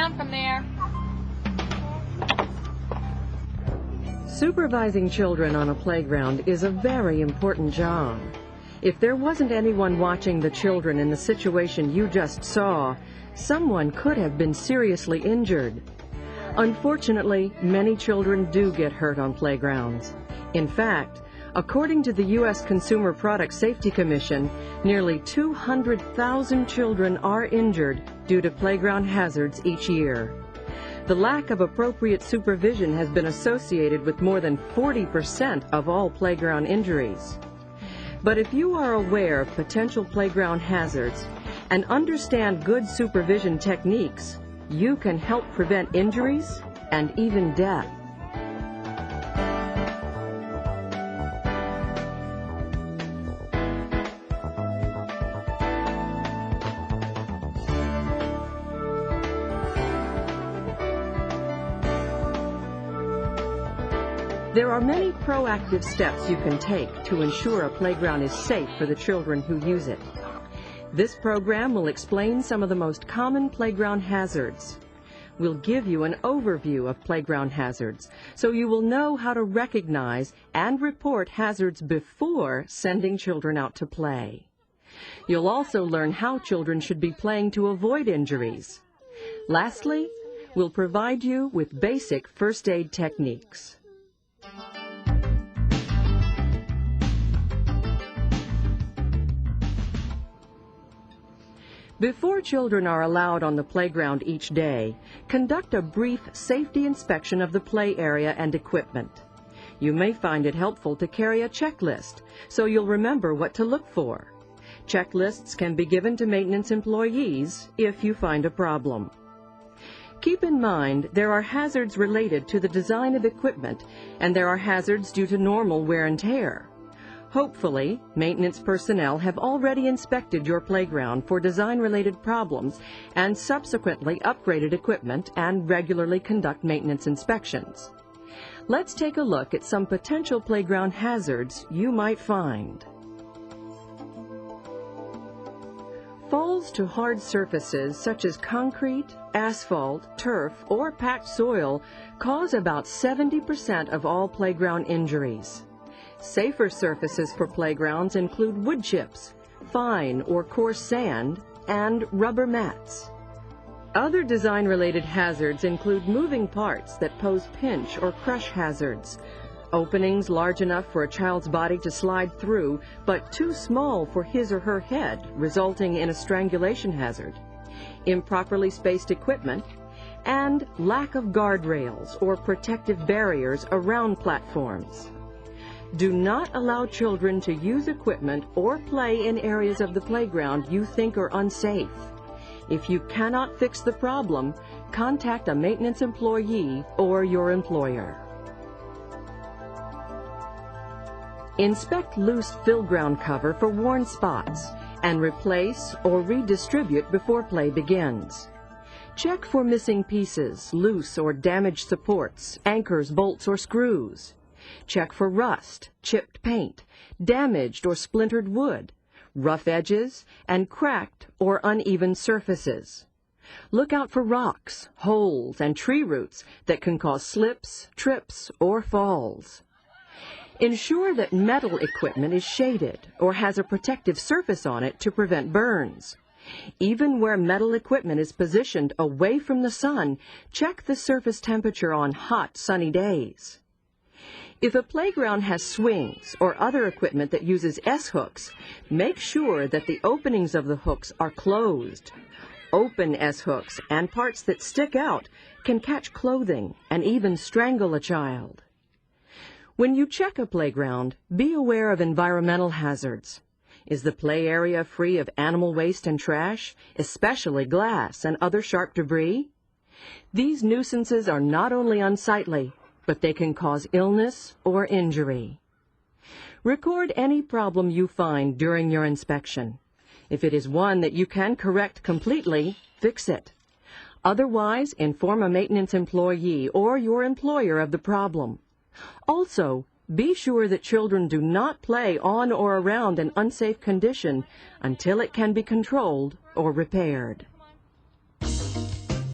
down from there. Supervising children on a playground is a very important job. If there wasn't anyone watching the children in the situation you just saw, someone could have been seriously injured. Unfortunately, many children do get hurt on playgrounds. In fact, according to the U.S. Consumer Product Safety Commission, nearly 200,000 children are injured due to playground hazards each year. The lack of appropriate supervision has been associated with more than 40% of all playground injuries. But if you are aware of potential playground hazards and understand good supervision techniques, you can help prevent injuries and even death. There are many proactive steps you can take to ensure a playground is safe for the children who use it. This program will explain some of the most common playground hazards. We'll give you an overview of playground hazards, so you will know how to recognize and report hazards before sending children out to play. You'll also learn how children should be playing to avoid injuries. Lastly, we'll provide you with basic first aid techniques. Before children are allowed on the playground each day, conduct a brief safety inspection of the play area and equipment. You may find it helpful to carry a checklist so you'll remember what to look for. Checklists can be given to maintenance employees if you find a problem. Keep in mind there are hazards related to the design of equipment, and there are hazards due to normal wear and tear. Hopefully, maintenance personnel have already inspected your playground for design-related problems and subsequently upgraded equipment and regularly conduct maintenance inspections. Let's take a look at some potential playground hazards you might find. Falls to hard surfaces such as concrete, asphalt, turf, or packed soil cause about 70% of all playground injuries. Safer surfaces for playgrounds include wood chips, fine or coarse sand, and rubber mats. Other design-related hazards include moving parts that pose pinch or crush hazards, openings large enough for a child's body to slide through, but too small for his or her head, resulting in a strangulation hazard, improperly spaced equipment, and lack of guardrails or protective barriers around platforms. Do not allow children to use equipment or play in areas of the playground you think are unsafe. If you cannot fix the problem, contact a maintenance employee or your employer. Inspect loose fill ground cover for worn spots and replace or redistribute before play begins. Check for missing pieces, loose or damaged supports, anchors, bolts, or screws. Check for rust, chipped paint, damaged or splintered wood, rough edges, and cracked or uneven surfaces. Look out for rocks, holes, and tree roots that can cause slips, trips, or falls. Ensure that metal equipment is shaded or has a protective surface on it to prevent burns. Even where metal equipment is positioned away from the sun, check the surface temperature on hot, sunny days. If a playground has swings or other equipment that uses S-hooks, make sure that the openings of the hooks are closed. Open S-hooks and parts that stick out can catch clothing and even strangle a child. When you check a playground, be aware of environmental hazards. Is the play area free of animal waste and trash, especially glass and other sharp debris? These nuisances are not only unsightly, but they can cause illness or injury. Record any problem you find during your inspection. If it is one that you can correct completely, fix it. Otherwise, inform a maintenance employee or your employer of the problem. Also, be sure that children do not play on or around an unsafe condition until it can be controlled or repaired.